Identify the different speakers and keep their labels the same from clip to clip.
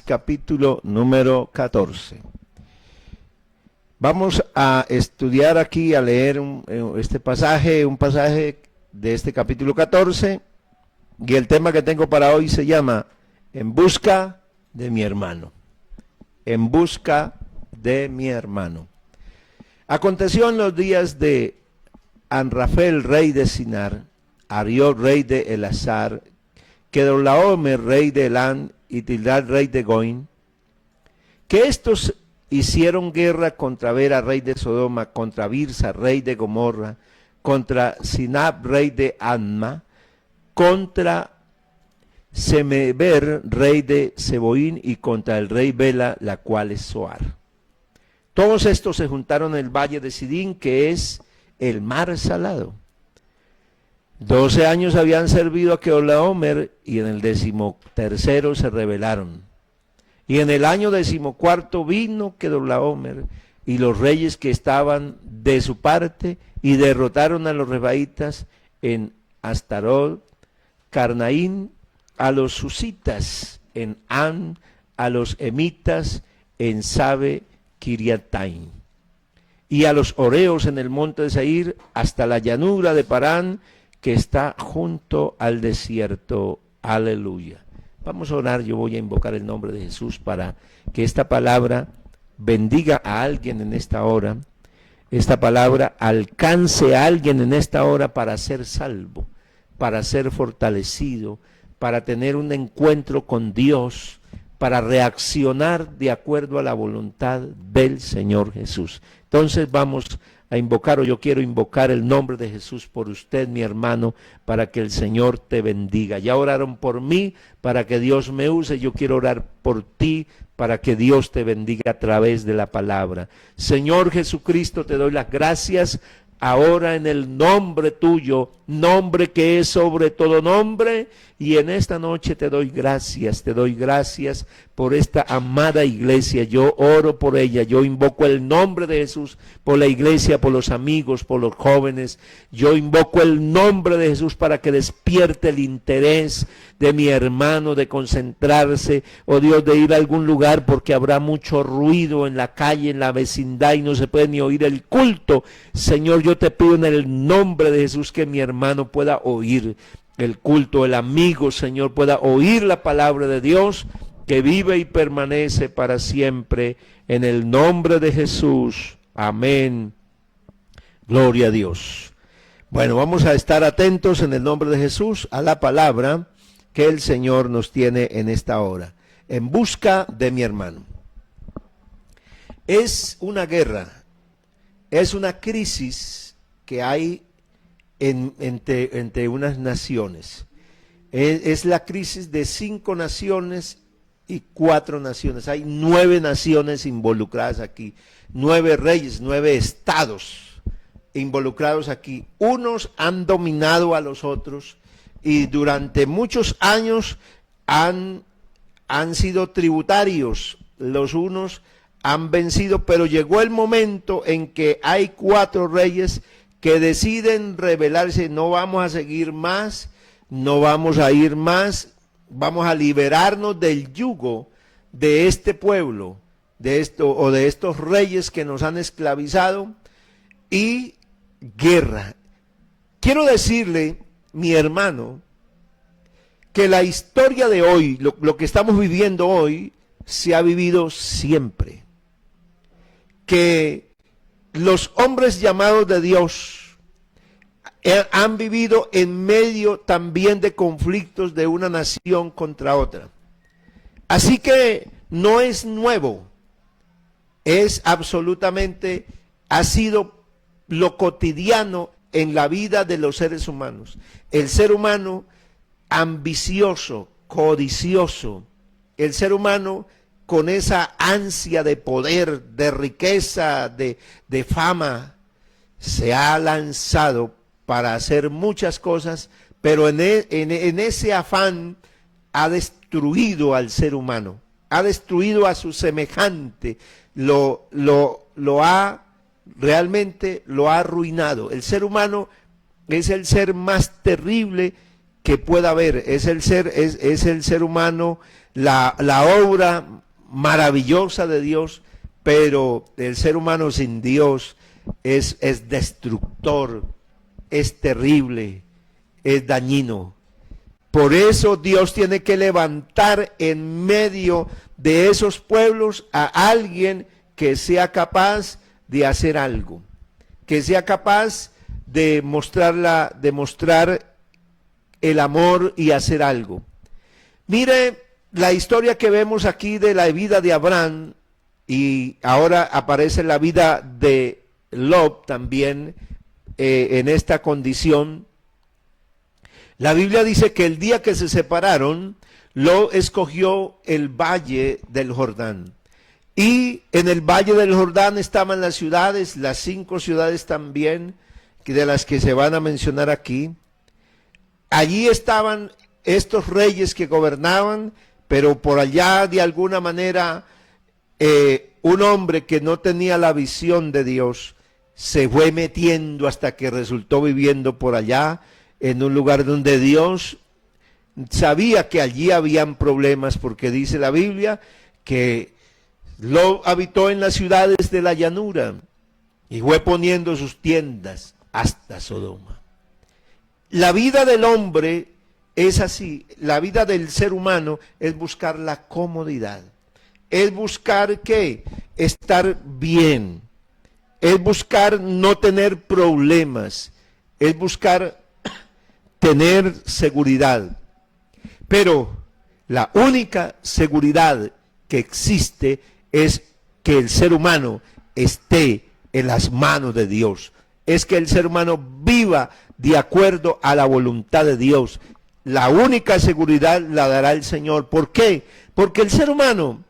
Speaker 1: capítulo número 14. Vamos a estudiar aquí, a leer un pasaje de este capítulo 14, y el tema que tengo para hoy se llama En busca de mi hermano. En busca de mi hermano. Aconteció en los días de Anrafel, rey de Sinar, Arió, rey de Elazar, Kedorlaomer, rey de Elán, y Tildad, rey de Goín, que estos hicieron guerra contra Bera, rey de Sodoma, contra Birsa, rey de Gomorra, contra Sinab, rey de Adma, contra Semeber, rey de Seboín, y contra el rey Bela, la cual es Zoar. Todos estos se juntaron en el valle de Sidín, que es el mar salado. 12 años habían servido a Kedorlaomer, y en el 13º se rebelaron. Y en el año 14 vino Kedorlaomer y los reyes que estaban de su parte, y derrotaron a los rebaítas en Astarot, Carnaín, a los susitas en An, a los emitas en Sabe Kiriataim, y a los oreos en el monte de Seir, hasta la llanura de Parán, que está junto al desierto. Aleluya. Vamos a orar. Yo voy a invocar el nombre de Jesús para que esta palabra bendiga a alguien en esta hora. Esta palabra alcance a alguien en esta hora para ser salvo, para ser fortalecido, para tener un encuentro con Dios, para reaccionar de acuerdo a la voluntad del Señor Jesús. Entonces vamos a invocar, o yo quiero invocar el nombre de Jesús por usted, mi hermano, para que el Señor te bendiga. Ya oraron por mí para que Dios me use, yo quiero orar por ti para que Dios te bendiga a través de la palabra. Señor Jesucristo, te doy las gracias ahora en el nombre tuyo, nombre que es sobre todo nombre, y en esta noche te doy gracias por esta amada iglesia. Yo oro por ella, yo invoco el nombre de Jesús por la iglesia, por los amigos, por los jóvenes. Yo invoco el nombre de Jesús para que despierte el interés de mi hermano de concentrarse, oh Dios, de ir a algún lugar, porque habrá mucho ruido en la calle, en la vecindad, y no se puede ni oír el culto. Señor, yo te pido en el nombre de Jesús que mi hermano pueda oír el culto, el amigo, Señor, pueda oír la palabra de Dios, que vive y permanece para siempre, en el nombre de Jesús. Amén. Gloria a Dios. Bueno, vamos a estar atentos en el nombre de Jesús a la palabra que el Señor nos tiene en esta hora. En busca de mi hermano. Es una guerra, es una crisis que hay entre unas naciones. Es la crisis de 5 naciones y 4 naciones. Hay 9 naciones involucradas aquí, 9 reyes, 9 estados involucrados aquí. Unos han dominado a los otros y durante muchos años han sido tributarios. Los unos han vencido, pero llegó el momento en que hay 4 reyes que deciden rebelarse. No vamos a seguir más, no vamos a ir más, vamos a liberarnos del yugo de este pueblo, de estos reyes que nos han esclavizado, y guerra. Quiero decirle, mi hermano, que la historia de hoy, lo que estamos viviendo hoy, se ha vivido siempre. Que los hombres llamados de Dios han vivido en medio también de conflictos de una nación contra otra. Así que no es nuevo, es absolutamente, ha sido lo cotidiano en la vida de los seres humanos. El ser humano ambicioso, codicioso, el ser humano con esa ansia de poder, de riqueza, de fama, se ha lanzado para hacer muchas cosas, pero en ese afán ha destruido al ser humano, ha destruido a su semejante, realmente lo ha arruinado. El ser humano es el ser más terrible que pueda haber, es el ser humano la obra maravillosa de Dios, pero el ser humano sin Dios es destructor, es terrible, es dañino. Por eso Dios tiene que levantar en medio de esos pueblos a alguien que sea capaz de hacer algo, que sea capaz de mostrar el amor y hacer algo. Mire la historia que vemos aquí de la vida de Abraham, y ahora aparece la vida de Lot también en esta condición. La Biblia dice que el día que se separaron, Lot escogió el valle del Jordán. Y en el valle del Jordán estaban las ciudades, las 5 ciudades también, de las que se van a mencionar aquí. Allí estaban estos reyes que gobernaban, pero por allá de alguna manera un hombre que no tenía la visión de Dios se fue metiendo hasta que resultó viviendo por allá, en un lugar donde Dios sabía que allí habían problemas, porque dice la Biblia que Lot habitó en las ciudades de la llanura y fue poniendo sus tiendas hasta Sodoma. La vida del hombre es así, la vida del ser humano es buscar la comodidad, es buscar ¿qué? Estar bien, es buscar no tener problemas, es buscar tener seguridad. Pero la única seguridad que existe es que el ser humano esté en las manos de Dios. Es que el ser humano viva de acuerdo a la voluntad de Dios. La única seguridad la dará el Señor. ¿Por qué? Porque el ser humano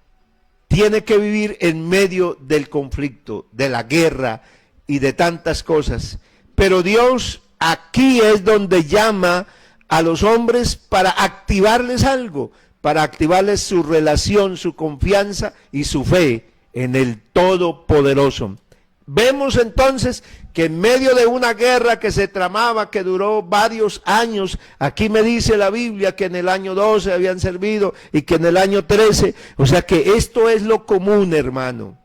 Speaker 1: tiene que vivir en medio del conflicto, de la guerra y de tantas cosas. Pero Dios aquí es donde llama a los hombres para activarles algo, para activarles su relación, su confianza y su fe en el Todopoderoso. Vemos entonces que en medio de una guerra que se tramaba, que duró varios años, aquí me dice la Biblia que en el año 12 habían servido y que en el año 13, o sea que esto es lo común, hermano.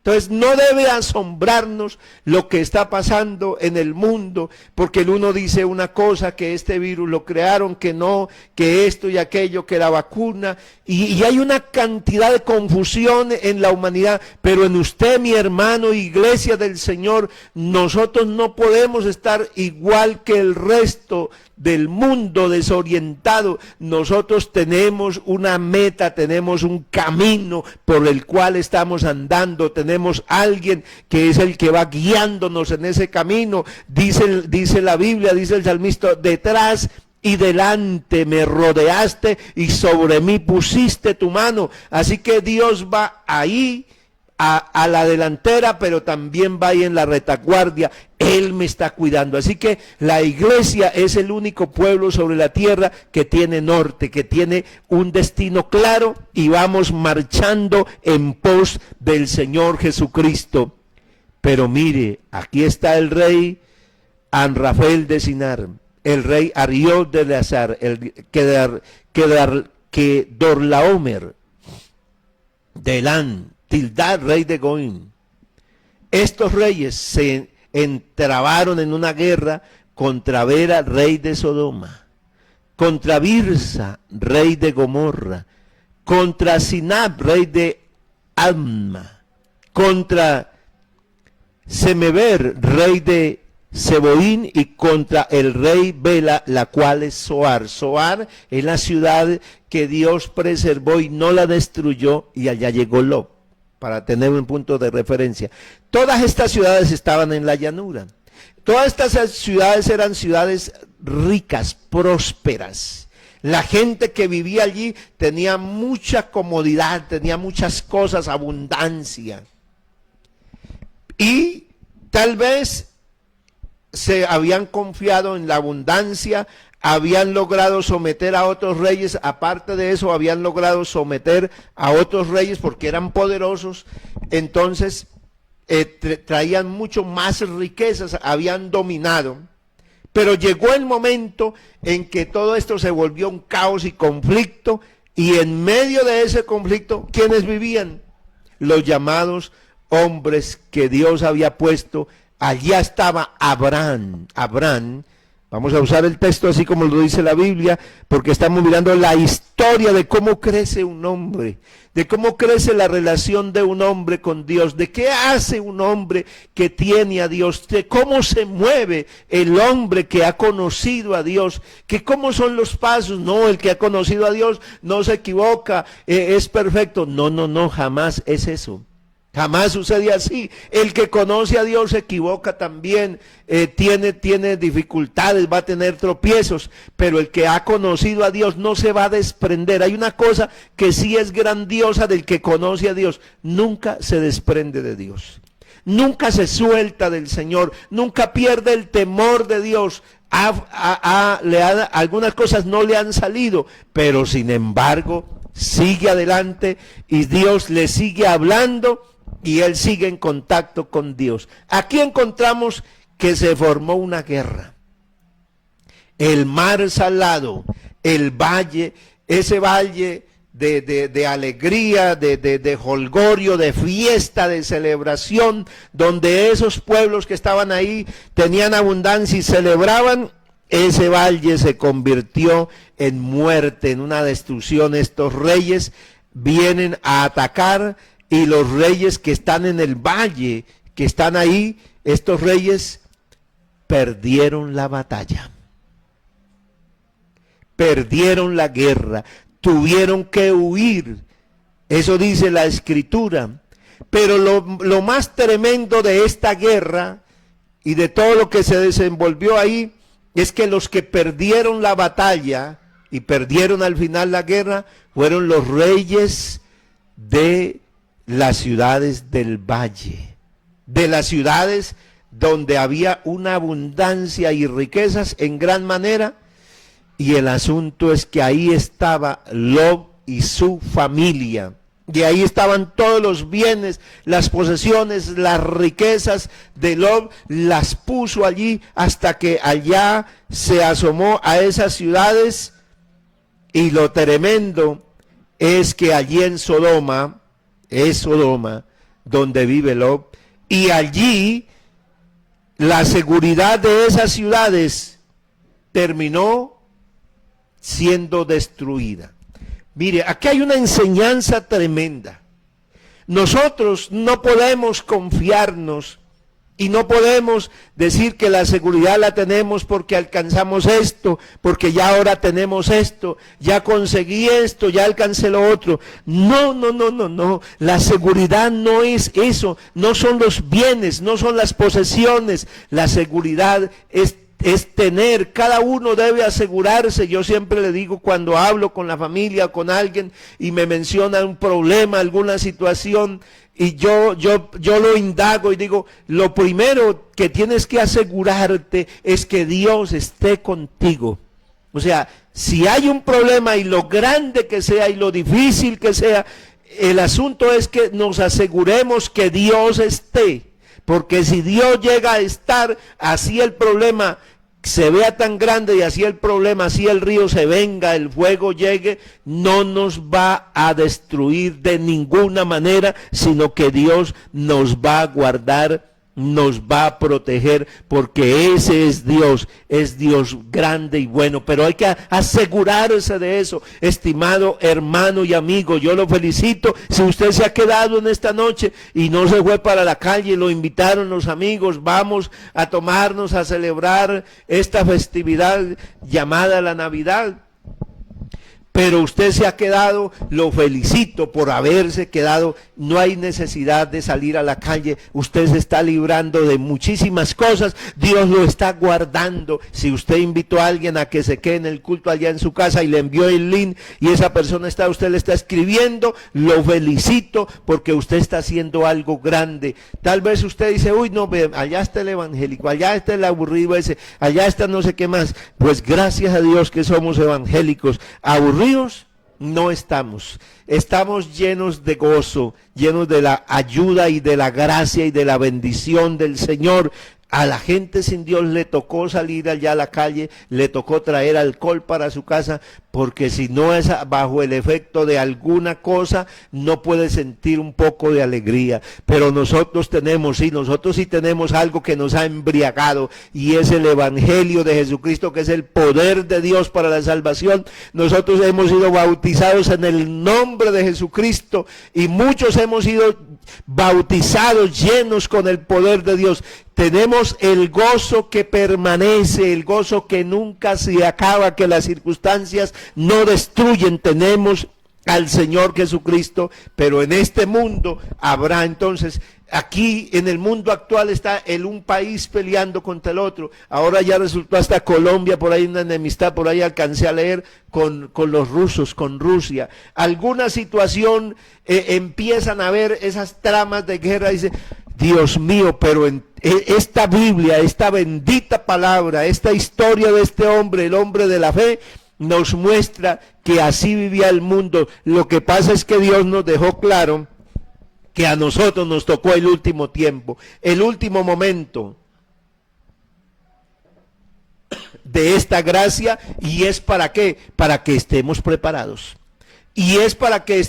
Speaker 1: Entonces no debe asombrarnos lo que está pasando en el mundo, porque el uno dice una cosa, que este virus lo crearon, que no, que esto y aquello, que la vacuna, y hay una cantidad de confusión en la humanidad, pero en usted, mi hermano, iglesia del Señor, nosotros no podemos estar igual que el resto del mundo desorientado. Nosotros tenemos una meta, tenemos un camino por el cual estamos andando, tenemos alguien que es el que va guiándonos en ese camino. Dice la Biblia, dice el salmista, detrás y delante me rodeaste y sobre mí pusiste tu mano. Así que Dios va ahí a la delantera, pero también va ahí en la retaguardia. Él me está cuidando. Así que la iglesia es el único pueblo sobre la tierra que tiene norte, que tiene un destino claro, y vamos marchando en pos del Señor Jesucristo. Pero mire, aquí está el rey Anrafel de Sinar, el rey Ariel de Eleazar, el Kedorlaomer de Elán, Tildad, rey de Goim. Estos reyes se entrabaron en una guerra contra Bera, rey de Sodoma, contra Birsa, rey de Gomorra, contra Sinab, rey de Adma, contra Semeber, rey de Seboín, y contra el rey Bela, la cual es Zoar. Zoar es la ciudad que Dios preservó y no la destruyó, y allá llegó Lot, para tener un punto de referencia. Todas estas ciudades estaban en la llanura. Todas estas ciudades eran ciudades ricas, prósperas. La gente que vivía allí tenía mucha comodidad, tenía muchas cosas, abundancia. Y tal vez se habían confiado en la abundancia, habían logrado someter a otros reyes, aparte de eso habían logrado someter a otros reyes porque eran poderosos, entonces traían mucho más riquezas, habían dominado. Pero llegó el momento en que todo esto se volvió un caos y conflicto, Y en medio de ese conflicto, ¿quiénes vivían? Los llamados hombres que Dios había puesto. Allá estaba Abraham. Vamos a usar el texto así como lo dice la Biblia, porque estamos mirando la historia de cómo crece un hombre, de cómo crece la relación de un hombre con Dios, de qué hace un hombre que tiene a Dios, de cómo se mueve el hombre que ha conocido a Dios, que cómo son los pasos. No, el que ha conocido a Dios no se equivoca, es perfecto. No, jamás es eso. Jamás sucede así. El que conoce a Dios se equivoca también, tiene dificultades, va a tener tropiezos, pero el que ha conocido a Dios no se va a desprender. Hay una cosa que sí es grandiosa del que conoce a Dios: nunca se desprende de Dios, nunca se suelta del Señor, nunca pierde el temor de Dios. Algunas cosas no le han salido, pero sin embargo sigue adelante y Dios le sigue hablando. Y él sigue en contacto con Dios. Aquí encontramos que se formó una guerra. El mar salado, el valle, ese valle de alegría, de jolgorio, de fiesta, de celebración, donde esos pueblos que estaban ahí tenían abundancia y celebraban, ese valle se convirtió en muerte, en una destrucción. Estos reyes vienen a atacar. Y los reyes que están en el valle, que están ahí, estos reyes perdieron la batalla. Perdieron la guerra. Tuvieron que huir. Eso dice la Escritura. Pero lo más tremendo de esta guerra y de todo lo que se desenvolvió ahí es que los que perdieron la batalla y perdieron al final la guerra fueron los reyes de las ciudades del valle, de las ciudades donde había una abundancia y riquezas en gran manera. Y el asunto es que ahí estaba Lot y su familia, y ahí estaban todos los bienes, las posesiones, las riquezas de Lot, las puso allí hasta que allá se asomó a esas ciudades. Y lo tremendo es que allí en Sodoma, es Sodoma donde vive Lot, y allí la seguridad de esas ciudades terminó siendo destruida. Mire, aquí hay una enseñanza tremenda. Nosotros no podemos confiarnos y no podemos decir que la seguridad la tenemos porque alcanzamos esto, porque ya ahora tenemos esto, ya conseguí esto, ya alcancé lo otro. No. La seguridad no es eso, no son los bienes, no son las posesiones. La seguridad es tener, cada uno debe asegurarse. Yo siempre le digo cuando hablo con la familia, con alguien y me menciona un problema, alguna situación, y yo lo indago y digo, lo primero que tienes que asegurarte es que Dios esté contigo. O sea, si hay un problema, y lo grande que sea y lo difícil que sea, el asunto es que nos aseguremos que Dios esté. Porque si Dios llega a estar, así el problema se vea tan grande y así el problema, así el río se venga, el fuego llegue, no nos va a destruir de ninguna manera, sino que Dios nos va a guardar, nos va a proteger, porque ese es Dios grande y bueno. Pero hay que asegurarse de eso. Estimado hermano y amigo, yo lo felicito si usted se ha quedado en esta noche y no se fue para la calle, lo invitaron los amigos, vamos a tomarnos, a celebrar esta festividad llamada la Navidad. Pero usted se ha quedado, lo felicito por haberse quedado. No hay necesidad de salir a la calle, usted se está librando de muchísimas cosas, Dios lo está guardando. Si usted invitó a alguien a que se quede en el culto allá en su casa y le envió el link y esa persona usted le está escribiendo, lo felicito porque usted está haciendo algo grande. Tal vez usted dice, uy no, allá está el evangélico, allá está el aburrido ese, allá está no sé qué más. Pues gracias a Dios que somos evangélicos. Aburridos no estamos llenos de gozo, llenos de la ayuda y de la gracia y de la bendición del Señor. A la gente sin Dios le tocó salir allá a la calle, le tocó traer alcohol para su casa, porque si no es bajo el efecto de alguna cosa, no puede sentir un poco de alegría. Pero nosotros sí tenemos algo que nos ha embriagado, y es el Evangelio de Jesucristo, que es el poder de Dios para la salvación. Nosotros hemos sido bautizados en el nombre de Jesucristo, y muchos hemos sido bautizados llenos con el poder de Dios. Tenemos el gozo que permanece, el gozo que nunca se acaba, que las circunstancias no destruyen. Tenemos al Señor Jesucristo, pero en este mundo habrá entonces, aquí en el mundo actual está un país peleando contra el otro. Ahora ya resultó hasta Colombia, por ahí una enemistad, por ahí alcancé a leer con los rusos, con Rusia. Alguna situación, empiezan a ver esas tramas de guerra, dice, Dios mío, pero esta Biblia, esta bendita palabra, esta historia de este hombre, el hombre de la fe, nos muestra que así vivía el mundo. Lo que pasa es que Dios nos dejó claro que a nosotros nos tocó el último tiempo, el último momento de esta gracia. ¿Y es para qué? Para que estemos preparados. Y es para que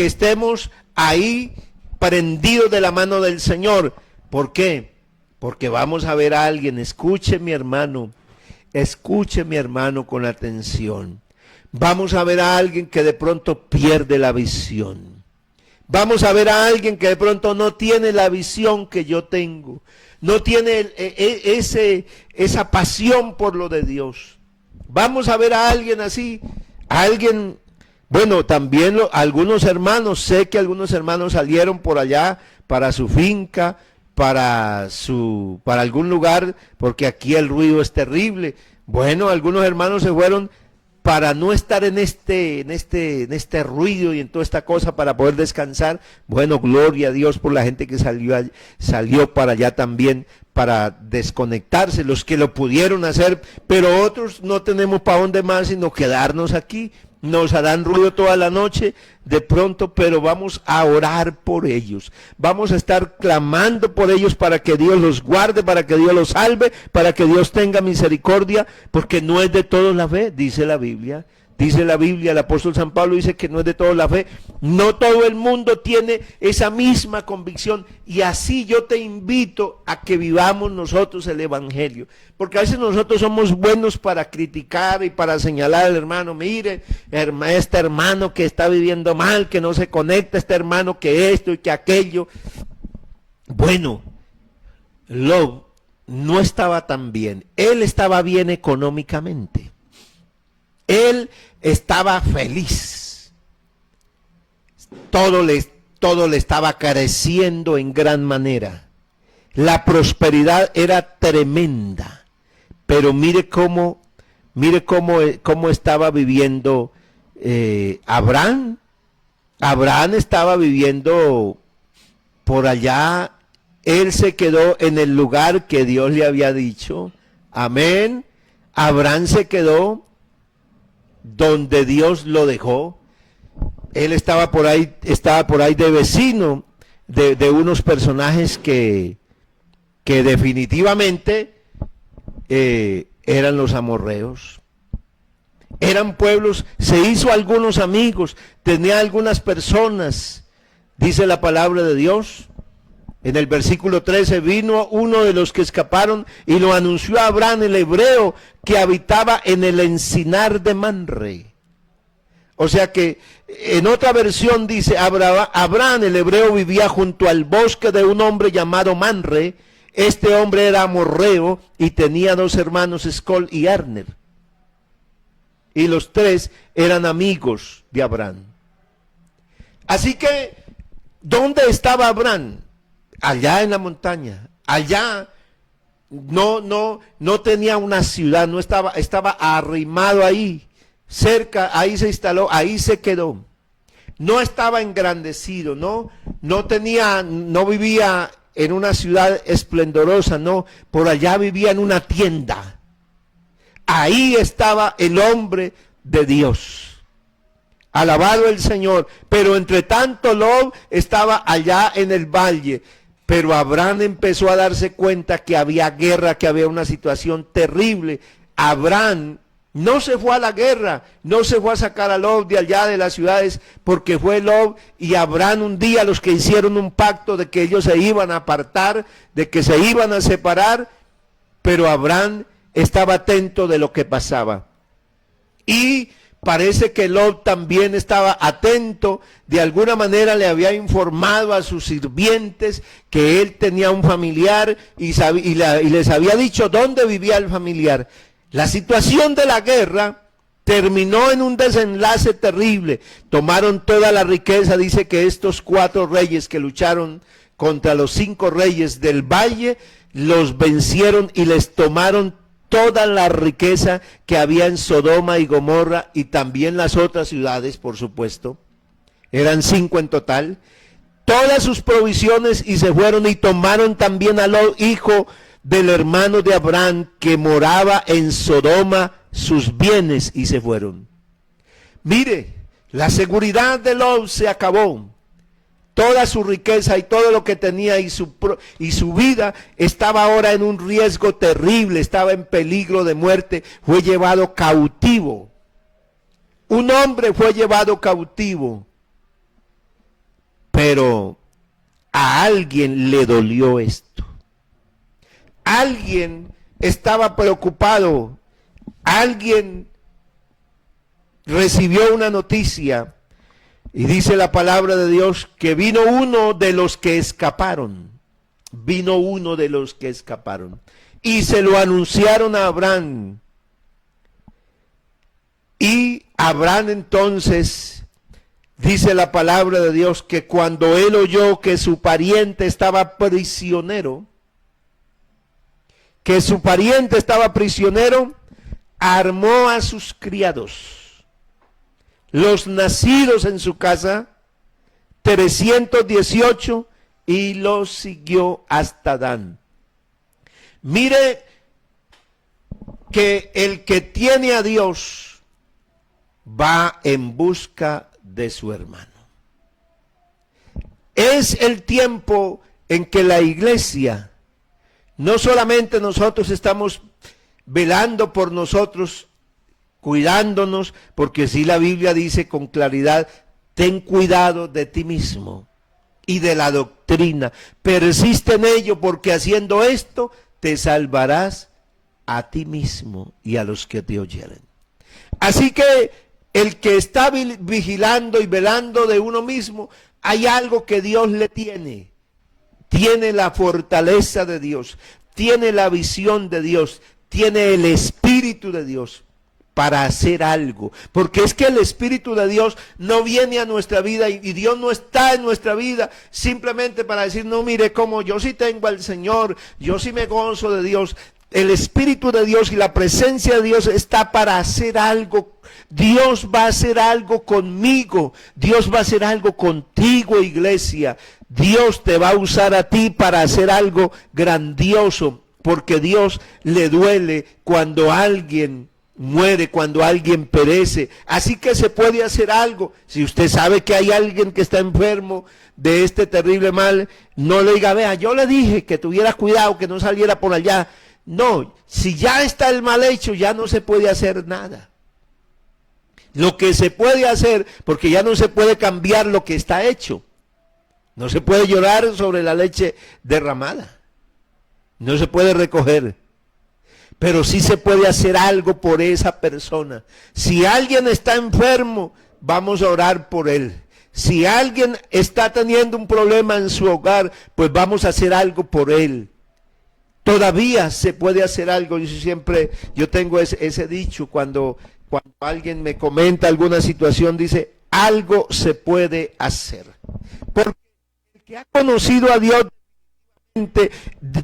Speaker 1: estemos ahí prendidos de la mano del Señor. ¿Por qué? Porque vamos a ver a alguien. Escuche mi hermano con atención. Vamos a ver a alguien que de pronto pierde la visión. Vamos a ver a alguien que de pronto no tiene la visión que yo tengo. No tiene esa pasión por lo de Dios. Vamos a ver a alguien así. A alguien, bueno, también algunos hermanos, sé que algunos hermanos salieron por allá para su finca, para algún lugar, porque aquí el ruido es terrible. Bueno, algunos hermanos se fueron para no estar en este ruido y en toda esta cosa, para poder descansar. Bueno, gloria a Dios por la gente que salió para allá también, para desconectarse, los que lo pudieron hacer, pero otros no tenemos para dónde más sino quedarnos aquí. Nos harán ruido toda la noche de pronto, pero vamos a orar por ellos. Vamos a estar clamando por ellos para que Dios los guarde, para que Dios los salve, para que Dios tenga misericordia, porque no es de todos la fe, dice la Biblia. Dice la Biblia, el apóstol San Pablo dice que no es de todos la fe. No todo el mundo tiene esa misma convicción. Y así yo te invito a que vivamos nosotros el Evangelio. Porque a veces nosotros somos buenos para criticar y para señalar al hermano. Mire, este hermano que está viviendo mal, que no se conecta, este hermano que esto y que aquello. Bueno, Lot no estaba tan bien. Él estaba bien económicamente. Él estaba feliz. Todo le estaba creciendo en gran manera. La prosperidad era tremenda. Pero mire cómo estaba viviendo Abraham. Abraham estaba viviendo por allá. Él se quedó en el lugar que Dios le había dicho. Amén. Abraham se quedó donde Dios lo dejó. Él estaba por ahí de vecino de unos personajes que definitivamente eran los amorreos. Eran pueblos, se hizo algunos amigos, tenía algunas personas, dice la palabra de Dios. En el versículo 13, vino uno de los que escaparon y lo anunció a Abraham, el hebreo, que habitaba en el encinar de Mamre. O sea que en otra versión dice, Abraham, el hebreo, vivía junto al bosque de un hombre llamado Mamre. Este hombre era amorreo y tenía 2 hermanos, Escol y Arner. Y los 3 eran amigos de Abraham. Así que, ¿dónde estaba Abraham? Allá en la montaña. Allá no tenía una ciudad, estaba arrimado ahí, cerca, ahí se instaló, ahí se quedó. No estaba engrandecido, no vivía en una ciudad esplendorosa, no, por allá vivía en una tienda. Ahí estaba el hombre de Dios. Alabado el Señor. Pero entre tanto Lot estaba allá en el valle. Pero Abraham empezó a darse cuenta que había guerra, que había una situación terrible. Abraham no se fue a la guerra, no se fue a sacar a Lot de allá de las ciudades, porque fue Lot y Abraham un día los que hicieron un pacto de que ellos se iban a apartar, de que se iban a separar, pero Abraham estaba atento de lo que pasaba. Y parece que Lot también estaba atento, de alguna manera le había informado a sus sirvientes que él tenía un familiar y les había dicho dónde vivía el familiar. La situación de la guerra terminó en un desenlace terrible. Tomaron toda la riqueza, dice que estos 4 reyes que lucharon contra los 5 reyes del valle, los vencieron y les tomaron toda la riqueza que había en Sodoma y Gomorra y también las otras ciudades, por supuesto. Eran 5 en total. Todas sus provisiones y se fueron y tomaron también a Lot, hijo del hermano de Abraham, que moraba en Sodoma, sus bienes y se fueron. Mire, la seguridad de Lot se acabó. Toda su riqueza y todo lo que tenía y su vida estaba ahora en un riesgo terrible, estaba en peligro de muerte, fue llevado cautivo. Un hombre fue llevado cautivo, pero a alguien le dolió esto. Alguien estaba preocupado, alguien recibió una noticia. Y dice la palabra de Dios que vino uno de los que escaparon. Vino uno de los que escaparon. Y se lo anunciaron a Abraham. Y Abraham entonces, dice la palabra de Dios, que cuando él oyó que su pariente estaba prisionero, armó a sus criados, los nacidos en su casa, 318, y los siguió hasta Dan. Mire que el que tiene a Dios va en busca de su hermano. Es el tiempo en que la iglesia, no solamente nosotros estamos velando por nosotros, cuidándonos, porque si la Biblia dice con claridad, ten cuidado de ti mismo y de la doctrina, persiste en ello, porque haciendo esto te salvarás a ti mismo y a los que te oyeren. Así que el que está vigilando y velando de uno mismo, hay algo que Dios le tiene la fortaleza de Dios, tiene la visión de Dios, tiene el Espíritu de Dios para hacer algo, porque es que el Espíritu de Dios no viene a nuestra vida y Dios no está en nuestra vida simplemente para decir, no, mire cómo yo sí tengo al Señor, yo sí me gozo de Dios. El Espíritu de Dios y la presencia de Dios está para hacer algo. Dios va a hacer algo conmigo, Dios va a hacer algo contigo, iglesia. Dios te va a usar a ti para hacer algo grandioso, porque Dios le duele cuando alguien muere, cuando alguien perece. Así que se puede hacer algo. Si usted sabe que hay alguien que está enfermo de este terrible mal, no le diga, vea, yo le dije que tuviera cuidado, que no saliera por allá. No, si ya está el mal hecho, ya no se puede hacer nada. Lo que se puede hacer, porque ya no se puede cambiar lo que está hecho. No se puede llorar sobre la leche derramada. No se puede recoger. Pero sí se puede hacer algo por esa persona. Si alguien está enfermo, vamos a orar por él. Si alguien está teniendo un problema en su hogar, pues vamos a hacer algo por él. Todavía se puede hacer algo. Yo tengo ese dicho cuando alguien me comenta alguna situación, dice, algo se puede hacer. Porque el que ha conocido a Dios,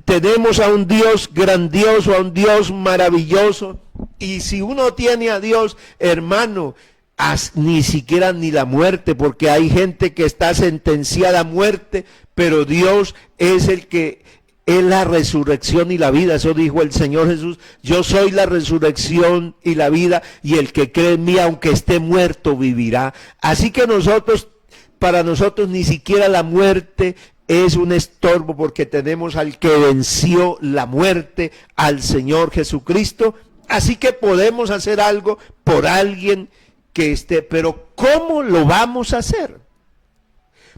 Speaker 1: tenemos a un Dios grandioso, a un Dios maravilloso, y si uno tiene a Dios, hermano, ni siquiera ni la muerte, porque hay gente que está sentenciada a muerte, pero Dios es el que es la resurrección y la vida. Eso dijo el Señor Jesús, yo soy la resurrección y la vida, y el que cree en mí, aunque esté muerto, vivirá. Así que para nosotros ni siquiera la muerte es un estorbo porque tenemos al que venció la muerte, al Señor Jesucristo. Así que podemos hacer algo por alguien que esté, pero ¿cómo lo vamos a hacer?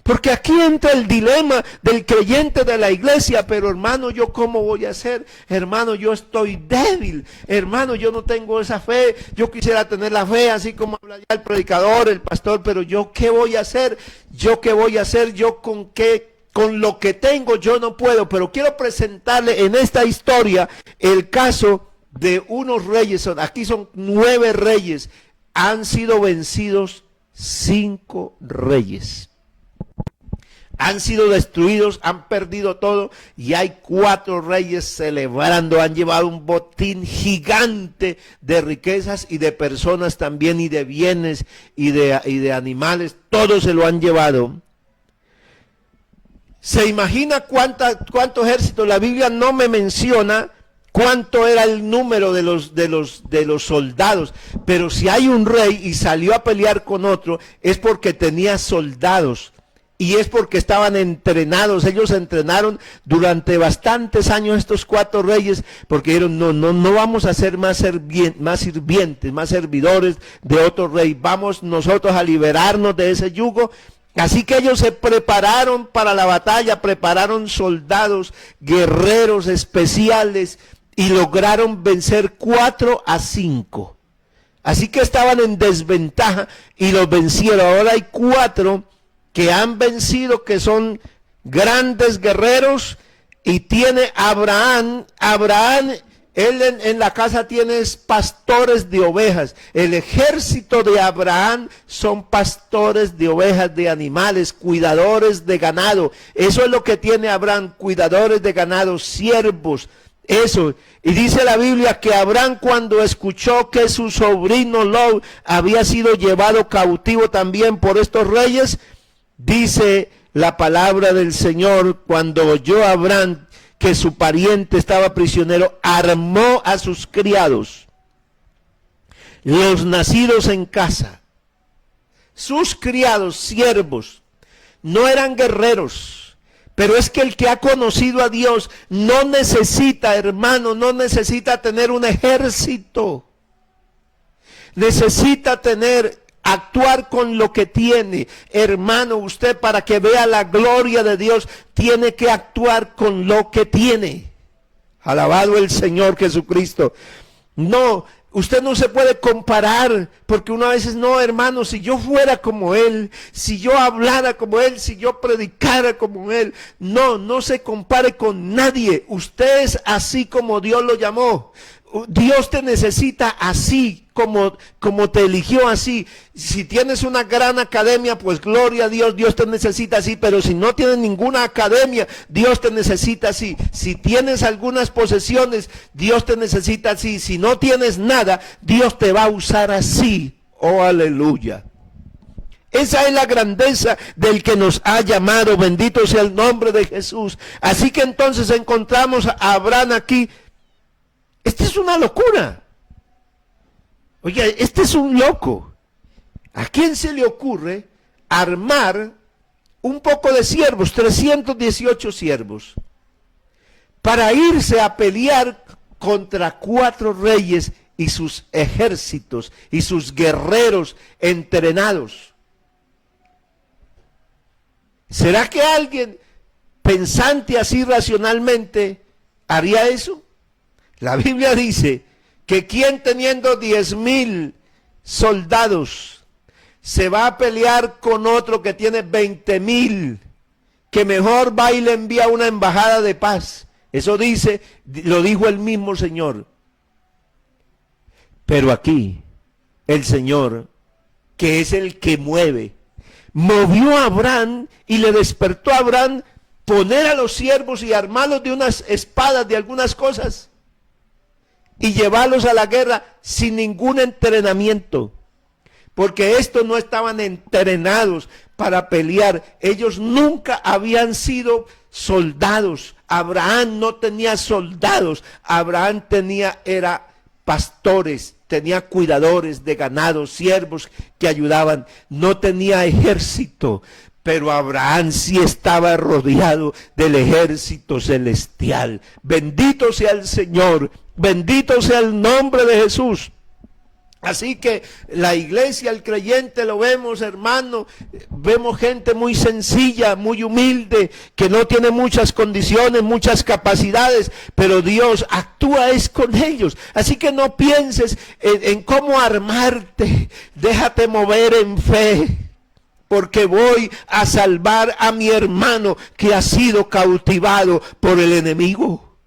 Speaker 1: Porque aquí entra el dilema del creyente de la iglesia, pero hermano, ¿yo cómo voy a hacer? Hermano, yo estoy débil. Hermano, yo no tengo esa fe. Yo quisiera tener la fe así como habla ya el predicador, el pastor, pero ¿yo qué voy a hacer? ¿Yo qué voy a hacer? ¿Yo con qué? Con lo que tengo yo no puedo. Pero quiero presentarle en esta historia el caso de unos reyes. Aquí son 9 reyes. Han sido vencidos 5 reyes. Han sido destruidos, han perdido todo y hay 4 reyes celebrando. Han llevado un botín gigante de riquezas y de personas también y de bienes y de animales. Todo se lo han llevado. ¿Se imagina cuánto ejército? La Biblia no me menciona cuánto era el número de los soldados, pero si hay un rey y salió a pelear con otro, es porque tenía soldados y es porque estaban entrenados. Ellos entrenaron durante bastantes años estos 4 reyes, porque dijeron, no vamos a ser más sirvientes, más servidores de otro rey, vamos nosotros a liberarnos de ese yugo. Así que ellos se prepararon para la batalla, prepararon soldados, guerreros especiales, y lograron vencer 4-5. Así que estaban en desventaja y los vencieron. Ahora hay 4 que han vencido, que son grandes guerreros, y tiene Abraham, él en la casa tiene pastores de ovejas. El ejército de Abraham son pastores de ovejas, de animales, cuidadores de ganado. Eso es lo que tiene Abraham, cuidadores de ganado, siervos. Eso, y dice la Biblia que Abraham, cuando escuchó que su sobrino Lot había sido llevado cautivo también por estos reyes, dice la palabra del Señor, cuando oyó Abraham que su pariente estaba prisionero, armó a sus criados, los nacidos en casa. Sus criados, siervos, no eran guerreros. Pero es que el que ha conocido a Dios no necesita, hermano, no necesita tener un ejército. Necesita actuar con lo que tiene. Hermano, usted para que vea la gloria de Dios, tiene que actuar con lo que tiene. Alabado el Señor Jesucristo. No, usted no se puede comparar, porque uno a veces, no, hermano, si yo fuera como él, si yo hablara como él, si yo predicara como él. No se compare con nadie. Usted es así como Dios lo llamó. Dios te necesita así, como te eligió así. Si tienes una gran academia, pues gloria a Dios, Dios te necesita así. Pero si no tienes ninguna academia, Dios te necesita así. Si tienes algunas posesiones, Dios te necesita así. Si no tienes nada, Dios te va a usar así. Oh, aleluya. Esa es la grandeza del que nos ha llamado. Bendito sea el nombre de Jesús. Así que entonces encontramos a Abraham aquí. Esta es una locura. Oiga, este es un loco. ¿A quién se le ocurre armar un poco de siervos, 318 siervos, para irse a pelear contra 4 reyes y sus ejércitos y sus guerreros entrenados? ¿Será que alguien pensante así racionalmente haría eso? La Biblia dice que quien teniendo 10,000 soldados se va a pelear con otro que tiene 20,000, que mejor va y le envía una embajada de paz. Eso lo dijo el mismo Señor. Pero aquí el Señor, que es el que mueve, movió a Abraham y le despertó a Abraham poner a los siervos y armarlos de unas espadas, de algunas cosas, y llevarlos a la guerra sin ningún entrenamiento, porque estos no estaban entrenados para pelear. Ellos nunca habían sido soldados. Abraham no tenía soldados. Abraham era pastores, tenía cuidadores de ganado, siervos que ayudaban. No tenía ejército. Pero Abraham sí estaba rodeado del ejército celestial. Bendito sea el Señor, bendito sea el nombre de Jesús. Así que la iglesia, el creyente, lo vemos, hermano, vemos gente muy sencilla, muy humilde, que no tiene muchas condiciones, muchas capacidades, pero Dios actúa es con ellos. Así que no pienses en cómo armarte, déjate mover en fe. Porque voy a salvar a mi hermano que ha sido cautivado por el enemigo.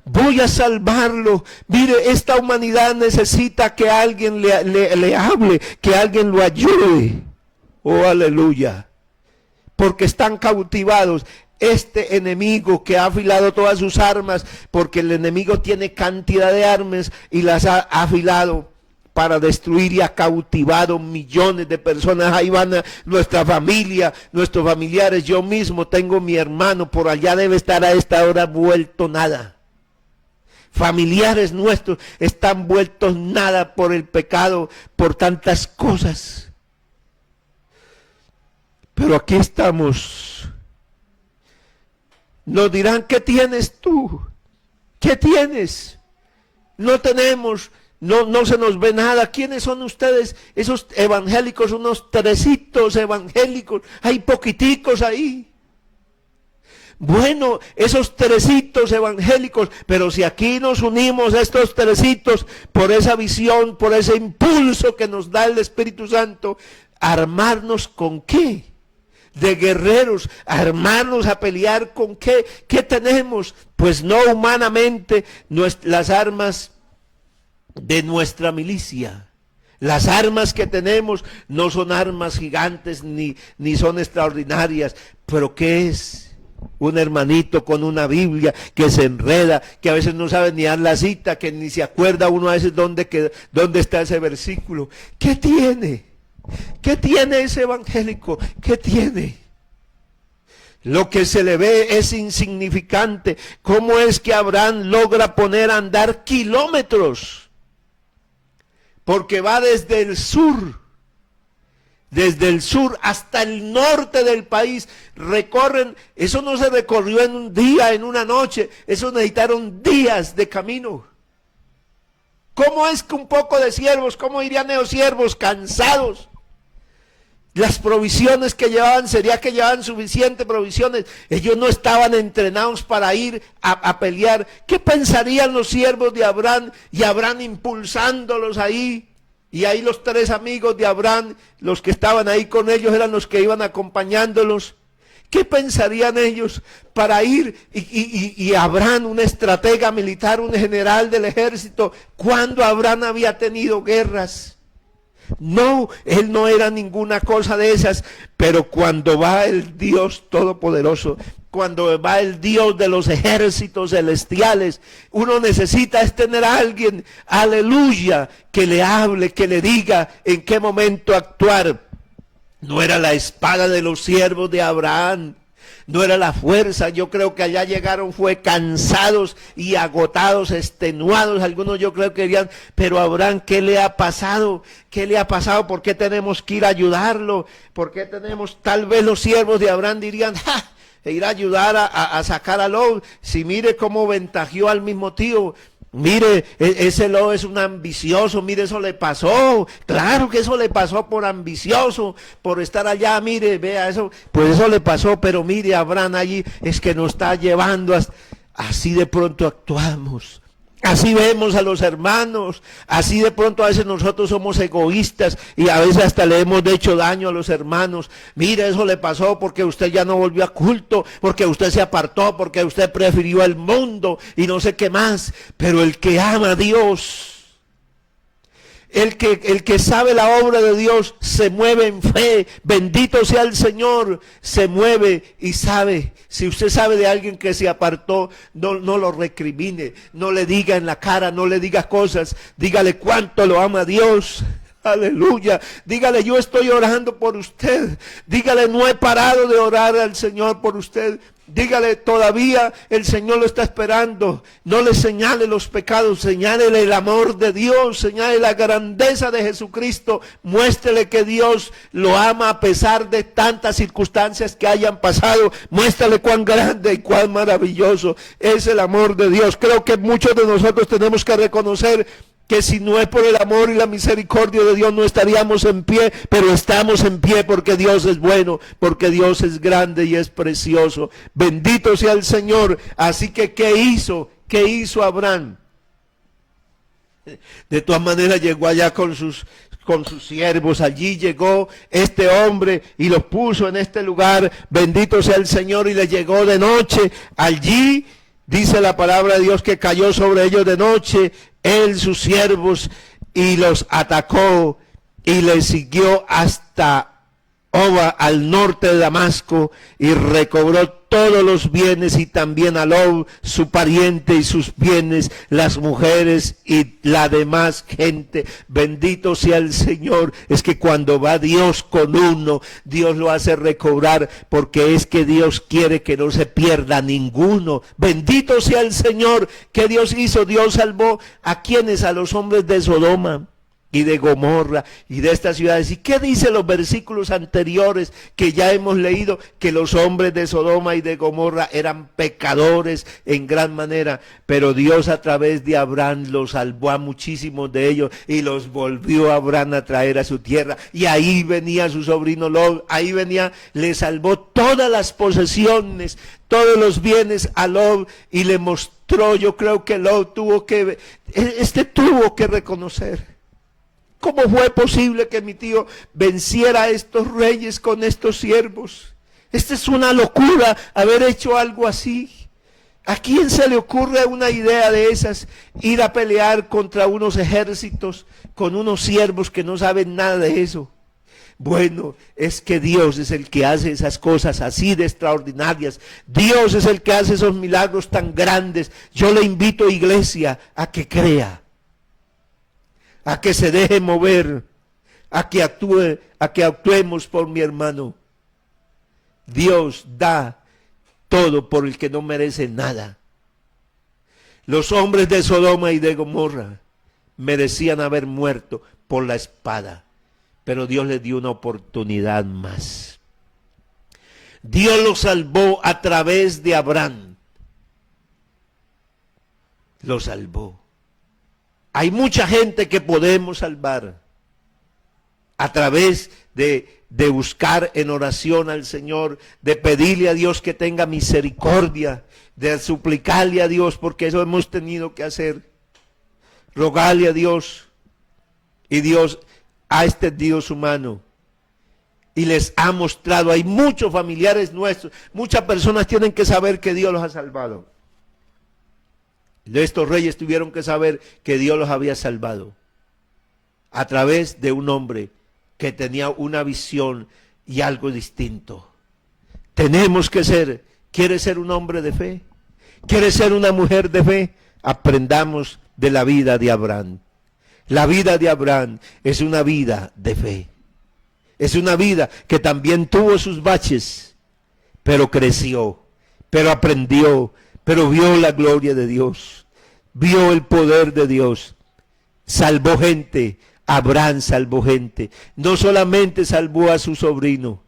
Speaker 1: Voy a salvarlo. Mire, esta humanidad necesita que alguien le hable, que alguien lo ayude. Oh, aleluya. Porque están cautivados. Este enemigo que ha afilado todas sus armas, porque el enemigo tiene cantidad de armas y las ha afilado para destruir, y ha cautivado millones de personas. Ahí van nuestra familia, nuestros familiares. Yo mismo tengo mi hermano, por allá debe estar a esta hora vuelto nada. Familiares nuestros están vueltos nada por el pecado, por tantas cosas. Pero aquí estamos. Nos dirán, ¿qué tienes tú? ¿Qué tienes? No tenemos. No se nos ve nada. ¿Quiénes son ustedes? Esos evangélicos, unos trecitos evangélicos. Hay poquiticos ahí. Bueno, esos trecitos evangélicos, pero si aquí nos unimos a estos trecitos por esa visión, por ese impulso que nos da el Espíritu Santo, ¿armarnos con qué? De guerreros, armarnos a pelear con qué? ¿Qué tenemos? Pues no humanamente las armas de nuestra milicia. Las armas que tenemos no son armas gigantes ni son extraordinarias, pero ¿qué es? Un hermanito con una Biblia que se enreda, que a veces no sabe ni dar la cita, que ni se acuerda uno a veces dónde está ese versículo. ¿Qué tiene? ¿Qué tiene ese evangélico? ¿Qué tiene? Lo que se le ve es insignificante. ¿Cómo es que Abraham logra poner a andar kilómetros? Porque va desde el sur hasta el norte del país. Recorren, eso no se recorrió en un día, en una noche, eso necesitaron días de camino. ¿Cómo es que un poco de siervos, cómo irían esos siervos cansados? Las provisiones que llevaban, sería que llevaban suficientes provisiones. Ellos no estaban entrenados para ir a pelear. ¿Qué pensarían los siervos de Abraham? Y Abraham impulsándolos ahí. Y ahí los tres amigos de Abraham, los que estaban ahí con ellos, eran los que iban acompañándolos. ¿Qué pensarían ellos para ir? Y Abraham, un estratega militar, un general del ejército, ¿cuándo Abraham había tenido guerras? No, él no era ninguna cosa de esas, pero cuando va el Dios Todopoderoso, cuando va el Dios de los ejércitos celestiales, uno necesita es tener a alguien, aleluya, que le hable, que le diga en qué momento actuar. No era la espada de los siervos de Abraham, no era la fuerza. Yo creo que allá llegaron fue cansados y agotados, extenuados. Algunos yo creo que dirían, pero Abraham, ¿qué le ha pasado? ¿Qué le ha pasado? ¿Por qué tenemos que ir a ayudarlo? ¿Por qué tenemos? Tal vez los siervos de Abraham dirían, ¡ja! Ir a ayudar a sacar a Lot. Si mire cómo ventajeó al mismo tío. Mire, ese Lot es un ambicioso, mire, eso le pasó. Claro que eso le pasó por ambicioso, por estar allá, mire, vea eso. Pues eso le pasó, pero mire, Abraham allí es que nos está llevando así de pronto actuamos. Así vemos a los hermanos, así de pronto a veces nosotros somos egoístas y a veces hasta le hemos hecho daño a los hermanos. Mire, eso le pasó porque usted ya no volvió a culto, porque usted se apartó, porque usted prefirió el mundo y no sé qué más. Pero el que ama a Dios, el que sabe la obra de Dios, se mueve en fe. Bendito sea el Señor, se mueve y sabe. Si usted sabe de alguien que se apartó, no lo recrimine, no le diga en la cara, no le diga cosas, dígale cuánto lo ama Dios. Aleluya. Dígale, yo estoy orando por usted. Dígale, no he parado de orar al Señor por usted. Dígale, todavía el Señor lo está esperando. No le señale los pecados, señálele el amor de Dios, señale la grandeza de Jesucristo. Muéstrele que Dios lo ama a pesar de tantas circunstancias que hayan pasado. Muéstrale cuán grande y cuán maravilloso es el amor de Dios. Creo que muchos de nosotros tenemos que reconocer que si no es por el amor y la misericordia de Dios no estaríamos en pie, pero estamos en pie porque Dios es bueno, porque Dios es grande y es precioso. Bendito sea el Señor. Así que, ¿qué hizo? ¿Qué hizo Abraham? De todas maneras llegó allá con sus siervos. Allí llegó este hombre y los puso en este lugar. Bendito sea el Señor. Y le llegó de noche. Allí dice la palabra de Dios que cayó sobre ellos de noche, él, sus siervos, y los atacó y les siguió hasta Oba, al norte de Damasco, y recobró todos los bienes, y también a Lob, su pariente, y sus bienes, las mujeres y la demás gente. Bendito sea el Señor. Es que cuando va Dios con uno, Dios lo hace recobrar, porque es que Dios quiere que no se pierda ninguno. Bendito sea el Señor. ¿Qué Dios hizo? Dios salvó a quienes, a los hombres de Sodoma y de Gomorra y de estas ciudades. ¿Y qué dice los versículos anteriores que ya hemos leído? Que los hombres de Sodoma y de Gomorra eran pecadores en gran manera, pero Dios a través de Abraham los salvó a muchísimos de ellos y los volvió a Abraham a traer a su tierra. Y ahí venía su sobrino Lot, ahí venía, le salvó todas las posesiones, todos los bienes a Lot, y le mostró. Yo creo que Lot tuvo que reconocer. ¿Cómo fue posible que mi tío venciera a estos reyes con estos siervos? Esta es una locura, haber hecho algo así. ¿A quién se le ocurre una idea de esas? Ir a pelear contra unos ejércitos con unos siervos que no saben nada de eso. Bueno, es que Dios es el que hace esas cosas así de extraordinarias. Dios es el que hace esos milagros tan grandes. Yo le invito, iglesia, a que crea, a que se deje mover, a que actuemos por mi hermano. Dios da todo por el que no merece nada. Los hombres de Sodoma y de Gomorra merecían haber muerto por la espada, pero Dios les dio una oportunidad más. Dios los salvó a través de Abraham. Los salvó. Hay mucha gente que podemos salvar a través de buscar en oración al Señor, de pedirle a Dios que tenga misericordia, de suplicarle a Dios, porque eso hemos tenido que hacer. Rogarle a Dios, y Dios ha extendido su mano y les ha mostrado. Hay muchos familiares nuestros, muchas personas tienen que saber que Dios los ha salvado. Estos reyes tuvieron que saber que Dios los había salvado a través de un hombre que tenía una visión y algo distinto. Tenemos que ser, ¿quiere ser un hombre de fe? ¿Quiere ser una mujer de fe? Aprendamos de la vida de Abraham. La vida de Abraham es una vida de fe. Es una vida que también tuvo sus baches, pero creció, pero aprendió, pero vio la gloria de Dios, vio el poder de Dios, salvó gente. Abraham salvó gente, no solamente salvó a su sobrino,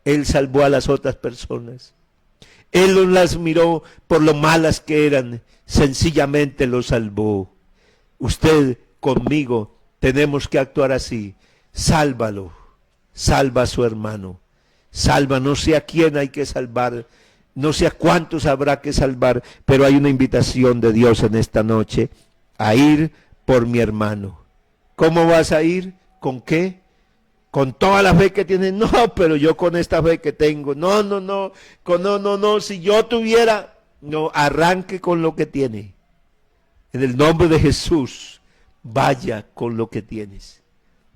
Speaker 1: él salvó a las otras personas. Él no las miró por lo malas que eran, sencillamente los salvó. Usted conmigo tenemos que actuar así. Sálvalo, salva a su hermano, salva, no sé a quién hay que salvar, no sé a cuántos habrá que salvar, pero hay una invitación de Dios en esta noche a ir por mi hermano. ¿Cómo vas a ir? ¿Con qué? ¿Con toda la fe que tienes? No, pero yo con esta fe que tengo. No, si yo tuviera, no, arranque con lo que tiene. En el nombre de Jesús, vaya con lo que tienes.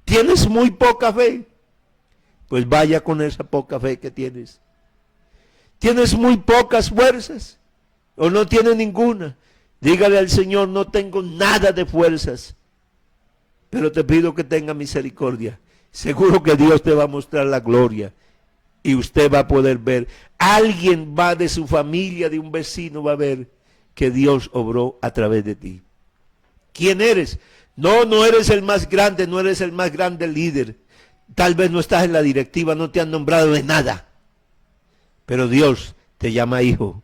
Speaker 1: ¿Tienes muy poca fe? Pues vaya con esa poca fe que tienes. ¿Tienes muy pocas fuerzas? ¿O no tienes ninguna? Dígale al Señor, no tengo nada de fuerzas, pero te pido que tenga misericordia. Seguro que Dios te va a mostrar la gloria y usted va a poder ver. Alguien va de su familia, de un vecino, va a ver que Dios obró a través de ti. ¿Quién eres? No, no eres el más grande, no eres el más grande líder. Tal vez no estás en la directiva, no te han nombrado de nada. Pero Dios te llama hijo.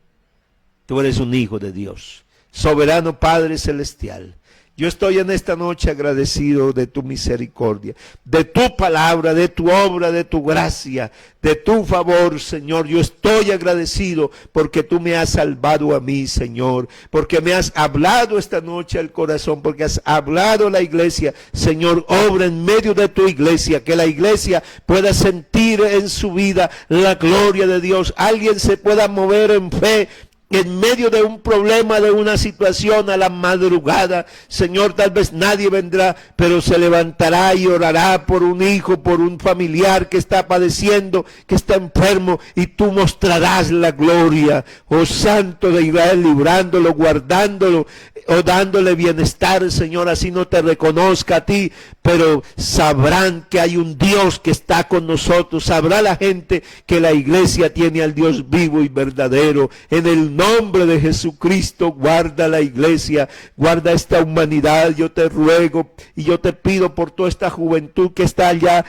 Speaker 1: Tú eres un hijo de Dios. Soberano Padre Celestial. Yo estoy en esta noche agradecido de tu misericordia, de tu palabra, de tu obra, de tu gracia, de tu favor, Señor. Yo estoy agradecido porque tú me has salvado a mí, Señor, porque me has hablado esta noche al corazón, porque has hablado a la iglesia. Señor, obra en medio de tu iglesia, que la iglesia pueda sentir en su vida la gloria de Dios. Alguien se pueda mover en fe en medio de un problema, de una situación a la madrugada. Señor, tal vez nadie vendrá, pero se levantará y orará por un hijo, por un familiar que está padeciendo, que está enfermo, y tú mostrarás la gloria, oh Santo de Israel, librándolo, guardándolo, o dándole bienestar, Señor. Así no te reconozca a ti, pero sabrán que hay un Dios que está con nosotros. Sabrá la gente que la iglesia tiene al Dios vivo y verdadero. En el nombre de Jesucristo, guarda la iglesia, guarda esta humanidad. Yo te ruego y yo te pido por toda esta juventud que está allá,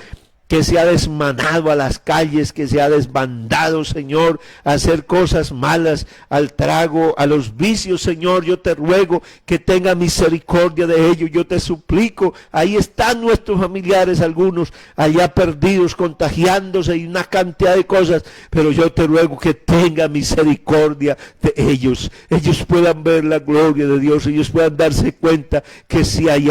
Speaker 1: que se ha desmanado a las calles, que se ha desbandado, Señor, a hacer cosas malas, al trago, a los vicios, Señor. Yo te ruego que tenga misericordia de ellos. Yo te suplico, ahí están nuestros familiares, algunos allá perdidos, contagiándose y una cantidad de cosas, pero yo te ruego que tenga misericordia de ellos. Ellos puedan ver la gloria de Dios, ellos puedan darse cuenta que si hay